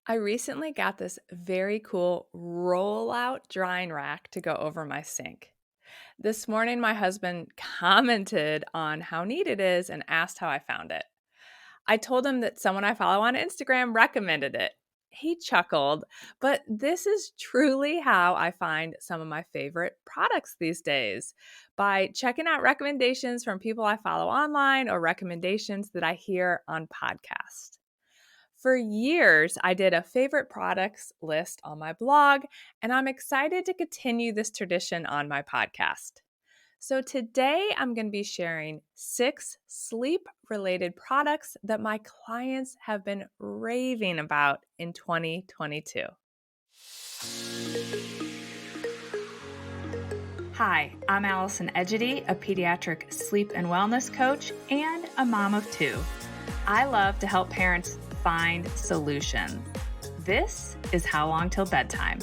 I recently got this very cool roll-out drying rack to go over my sink. This morning, my husband commented on how neat it is and asked how I found it. I told him that someone I follow on Instagram recommended it. He chuckled, but this is truly how I find some of my favorite products these days by checking out recommendations from people I follow online or recommendations that I hear on podcasts. For years, I did a favorite products list on my blog, and I'm excited to continue this tradition on my podcast. So, today I'm going to be sharing 6 sleep related products that my clients have been raving about in 2022. Hi, I'm Allison Egidi, a pediatric sleep and wellness coach and a mom of 2. I love to help parents find solutions. This is How Long Till Bedtime.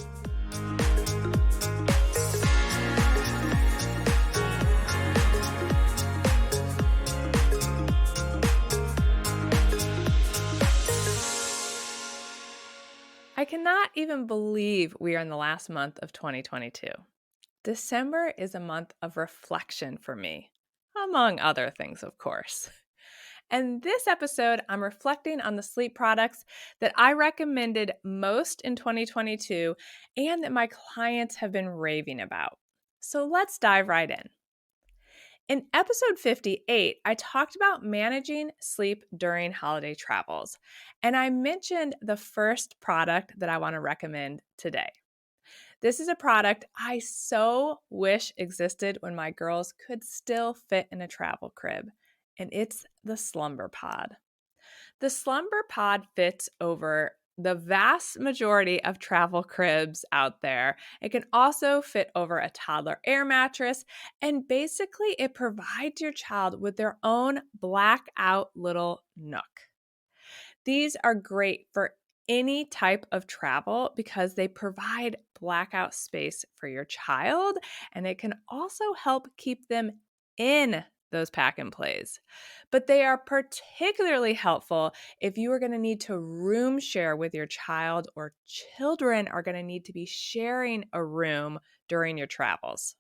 I cannot even believe we are in the last month of 2022. December is a month of reflection for me, among other things, of course. And this episode, I'm reflecting on the sleep products that I recommended most in 2022 and that my clients have been raving about. So let's dive right in. In episode 58, I talked about managing sleep during holiday travels, and I mentioned the first product that I want to recommend today. This is a product I so wish existed when my girls could still fit in a travel crib, and it's the Slumber Pod. The Slumber Pod fits over the vast majority of travel cribs out there. It can also fit over a toddler air mattress, and basically, it provides your child with their own blackout little nook. These are great for any type of travel because they provide blackout space for your child, and it can also help keep them in those pack and plays. But they are particularly helpful if you are going to need to room share with your child, or children are going to need to be sharing a room during your travels.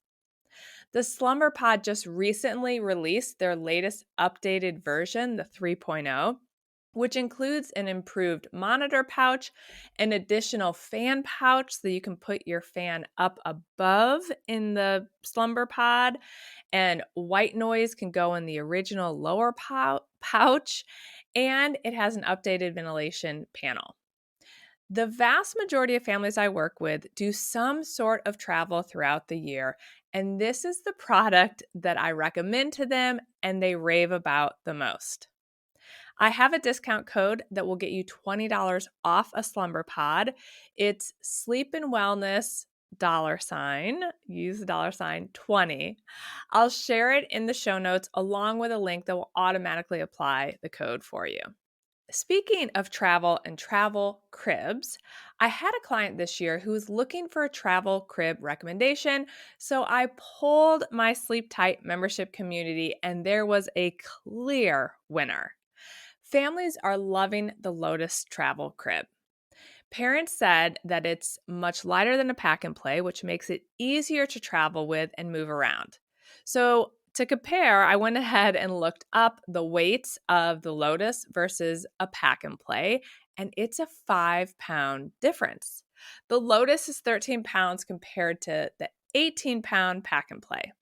The Slumber Pod just recently released their latest updated version, the 3.0, which includes an improved monitor pouch, an additional fan pouch so you can put your fan up above in the Slumber Pod, and white noise can go in the original lower pouch, and it has an updated ventilation panel. The vast majority of families I work with do some sort of travel throughout the year, and this is the product that I recommend to them and they rave about the most. I have a discount code that will get you $20 off a Slumber Pod. It's Sleep and Wellness $, use the $20. I'll share it in the show notes along with a link that will automatically apply the code for you. Speaking of travel and travel cribs, I had a client this year who was looking for a travel crib recommendation. So I polled my Sleep Tight membership community, and there was a clear winner. Families are loving the Lotus travel crib. Parents said that it's much lighter than a pack and play, which makes it easier to travel with and move around. So to compare, I went ahead and looked up the weights of the Lotus versus a pack and play, and it's a 5-pound difference. The Lotus is 13 pounds compared to the 18-pound pack and play.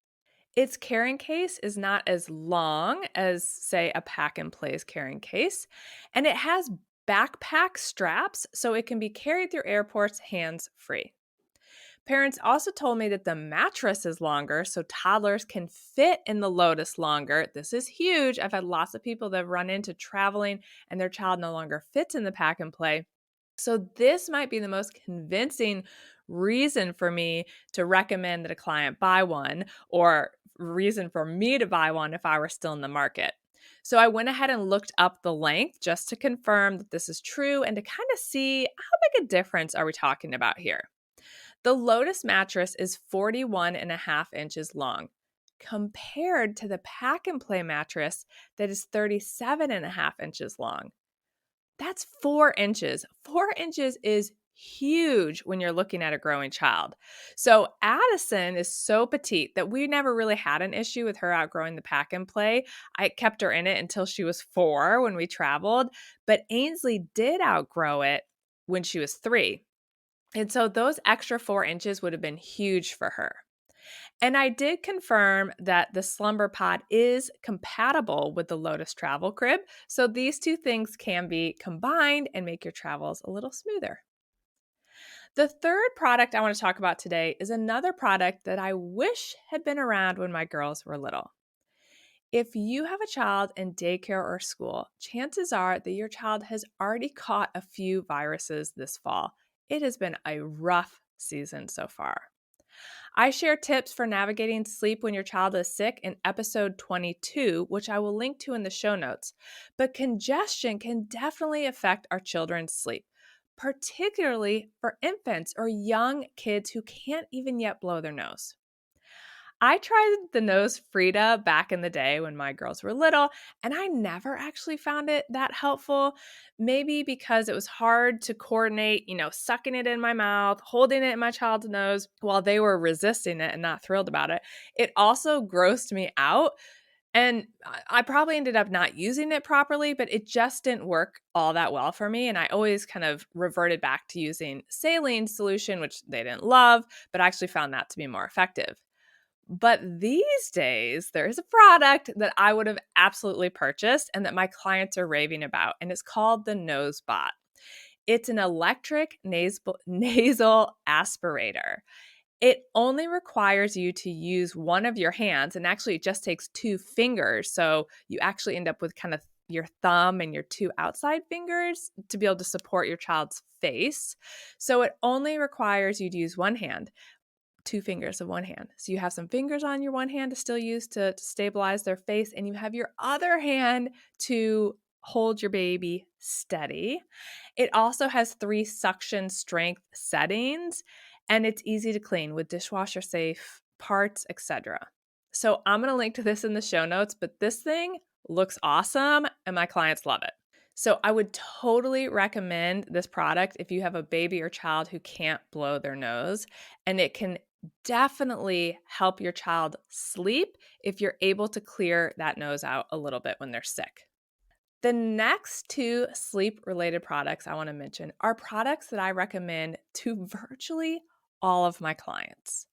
Its carrying case is not as long as, say, a pack and play's carrying case, and it has backpack straps so it can be carried through airports hands-free. Parents also told me that the mattress is longer, so toddlers can fit in the Lotus longer. This is huge. I've had lots of people that have run into traveling and their child no longer fits in the pack and play. So this might be the most convincing reason for me to recommend that a client buy one, or reason for me to buy one if I were still in the market. So I went ahead and looked up the length just to confirm that this is true and to kind of see how big a difference are we talking about here. The Lotus mattress is 41.5 inches long compared to the pack and play mattress that is 37.5 inches long. That's 4 inches. 4 inches is huge when you're looking at a growing child. So Addison is so petite that we never really had an issue with her outgrowing the pack and play. I kept her in it until she was 4 when we traveled, but Ainsley did outgrow it when she was 3. And so those extra 4 inches would have been huge for her. And I did confirm that the Slumber Pod is compatible with the Lotus Travel Crib. So these two things can be combined and make your travels a little smoother. The third product I want to talk about today is another product that I wish had been around when my girls were little. If you have a child in daycare or school, chances are that your child has already caught a few viruses this fall. It has been a rough season so far. I share tips for navigating sleep when your child is sick in episode 22, which I will link to in the show notes. But congestion can definitely affect our children's sleep, particularly for infants or young kids who can't even yet blow their nose. I tried the nose Frida back in the day when my girls were little, and I never actually found it that helpful. Maybe because it was hard to coordinate, sucking it in my mouth, holding it in my child's nose while they were resisting it and not thrilled about it. It also grossed me out. And I probably ended up not using it properly, but it just didn't work all that well for me. And I always kind of reverted back to using saline solution, which they didn't love, but I actually found that to be more effective. But these days, there is a product that I would have absolutely purchased and that my clients are raving about, and it's called the NoseBot. It's an electric nasal aspirator. It only requires you to use one of your hands, and actually it just takes 2 fingers. So you actually end up with kind of your thumb and your 2 outside fingers to be able to support your child's face. So it only requires you to use one hand. 2 fingers of one hand. So you have some fingers on your one hand to still use to stabilize their face, and you have your other hand to hold your baby steady. It also has 3 suction strength settings, and it's easy to clean with dishwasher safe parts, etc. So I'm going to link to this in the show notes, but this thing looks awesome and my clients love it. So I would totally recommend this product if you have a baby or child who can't blow their nose, and it can definitely help your child sleep if you're able to clear that nose out a little bit when they're sick. The next 2 sleep-related products I want to mention are products that I recommend to virtually all of my clients.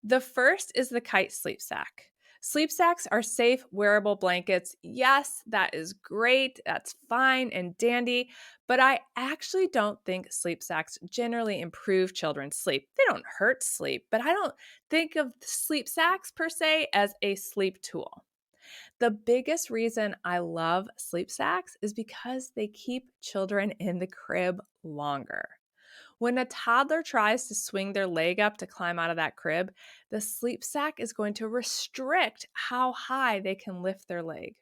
The first is the Kite Sleep Sack. Sleep sacks are safe, wearable blankets. Yes, that is great. That's fine and dandy. But I actually don't think sleep sacks generally improve children's sleep. They don't hurt sleep, but I don't think of sleep sacks per se as a sleep tool. The biggest reason I love sleep sacks is because they keep children in the crib longer. When a toddler tries to swing their leg up to climb out of that crib, the sleep sack is going to restrict how high they can lift their leg.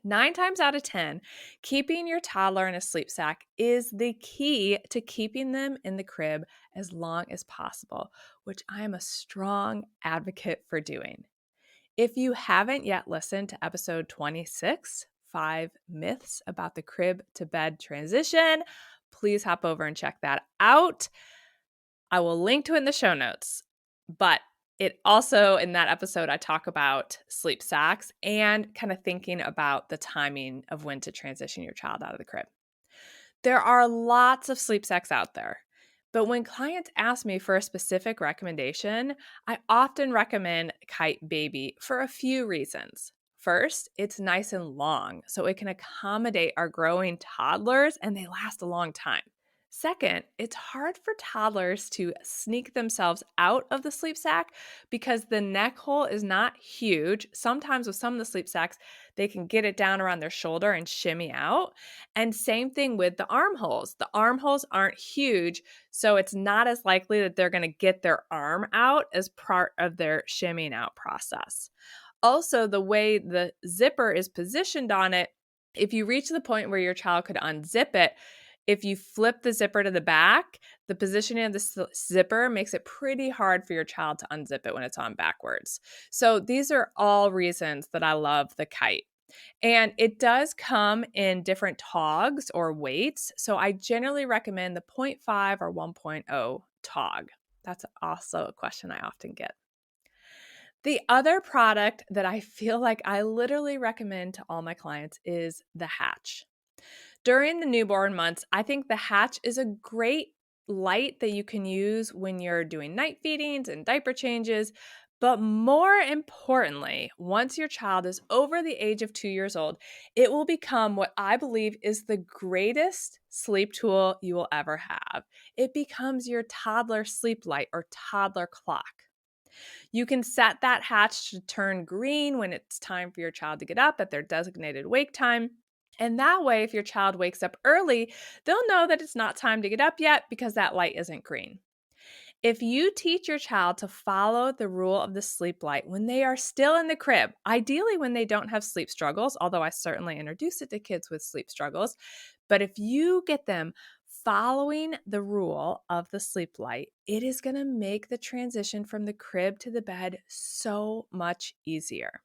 9 times out of 10, keeping your toddler in a sleep sack is the key to keeping them in the crib as long as possible, which I am a strong advocate for doing. If you haven't yet listened to episode 26, 5 myths about the crib to bed transition, please hop over and check that out. I will link to it in the show notes. But it also, in that episode, I talk about sleep sacks and kind of thinking about the timing of when to transition your child out of the crib. There are lots of sleep sacks out there. But when clients ask me for a specific recommendation, I often recommend Kite Baby for a few reasons. First, it's nice and long, so it can accommodate our growing toddlers and they last a long time. Second, it's hard for toddlers to sneak themselves out of the sleep sack because the neck hole is not huge. Sometimes with some of the sleep sacks, they can get it down around their shoulder and shimmy out. And same thing with the armholes. The armholes aren't huge, so it's not as likely that they're going to get their arm out as part of their shimmying out process. Also, the way the zipper is positioned on it, if you reach the point where your child could unzip it, if you flip the zipper to the back, the positioning of the zipper makes it pretty hard for your child to unzip it when it's on backwards. So these are all reasons that I love the Kite. And it does come in different togs or weights. So I generally recommend the 0.5 or 1.0 tog. That's also a question I often get. The other product that I feel like I literally recommend to all my clients is the Hatch. During the newborn months, I think the Hatch is a great light that you can use when you're doing night feedings and diaper changes. But more importantly, once your child is over the age of 2 years old, it will become what I believe is the greatest sleep tool you will ever have. It becomes your toddler sleep light or toddler clock. You can set that Hatch to turn green when it's time for your child to get up at their designated wake time. And that way, if your child wakes up early, they'll know that it's not time to get up yet because that light isn't green. If you teach your child to follow the rule of the sleep light when they are still in the crib, ideally when they don't have sleep struggles, although I certainly introduce it to kids with sleep struggles, but if you get them following the rule of the sleep light, it is going to make the transition from the crib to the bed so much easier.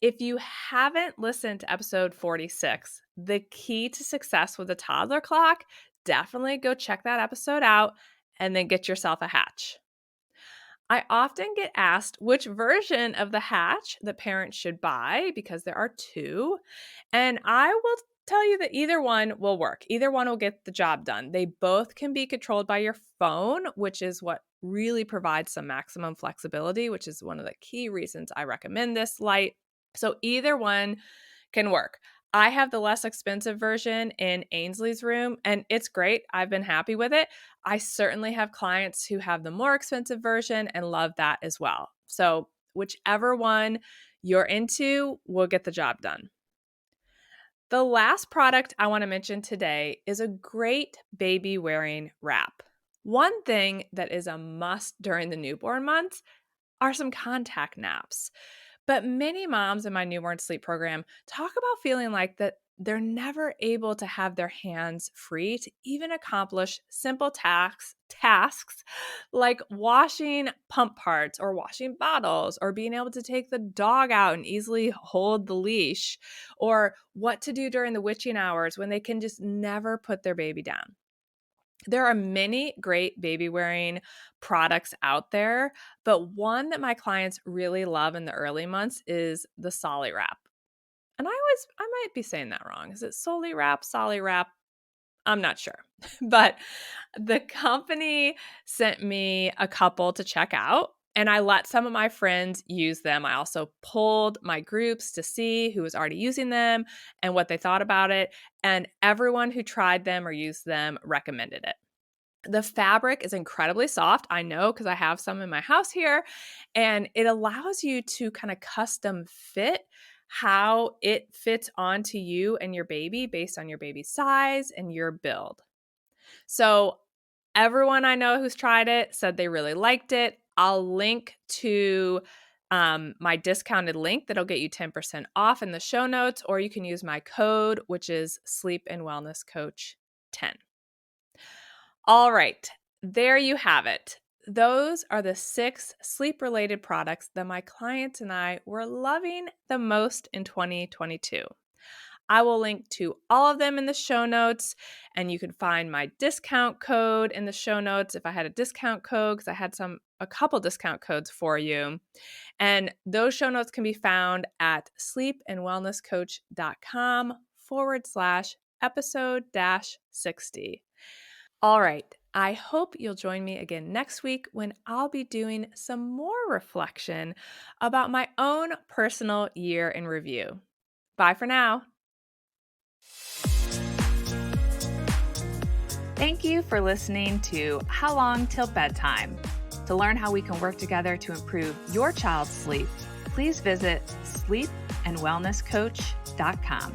If you haven't listened to episode 46, The Key to Success with a Toddler Clock, definitely go check that episode out and then get yourself a Hatch. I often get asked which version of the Hatch the parents should buy because there are two, and I will tell you that either one will work. Either one will get the job done. They both can be controlled by your phone, which is what really provides some maximum flexibility, which is one of the key reasons I recommend this light. So either one can work. I have the less expensive version in Ainsley's room, and it's great. I've been happy with it. I certainly have clients who have the more expensive version and love that as well. So whichever one you're into will get the job done. The last product I want to mention today is a great baby wearing wrap. One thing that is a must during the newborn months are some contact naps. But many moms in my newborn sleep program talk about feeling like that they're never able to have their hands free to even accomplish simple tasks like washing pump parts or washing bottles or being able to take the dog out and easily hold the leash or what to do during the witching hours when they can just never put their baby down. There are many great baby wearing products out there, but one that my clients really love in the early months is the Solly Wrap. And I might be saying that wrong. Is it Solly Wrap, Solly Wrap? I'm not sure. But the company sent me a couple to check out, and I let some of my friends use them. I also polled my groups to see who was already using them and what they thought about it. And everyone who tried them or used them recommended it. The fabric is incredibly soft. I know because I have some in my house here, and it allows you to kind of custom fit how it fits onto you and your baby based on your baby's size and your build. So everyone I know who's tried it said they really liked it. I'll link to my discounted link that'll get you 10% off in the show notes, or you can use my code, which is Sleep and Wellness Coach 10. All right, there you have it. Those are the 6 sleep-related products that my clients and I were loving the most in 2022. I will link to all of them in the show notes, and you can find my discount code in the show notes if I had a discount code, because I had a couple discount codes for you. And those show notes can be found at sleepandwellnesscoach.com/episode-60. All right, I hope you'll join me again next week when I'll be doing some more reflection about my own personal year in review. Bye for now. Thank you for listening to How Long Till Bedtime. To learn how we can work together to improve your child's sleep, please visit sleepandwellnesscoach.com.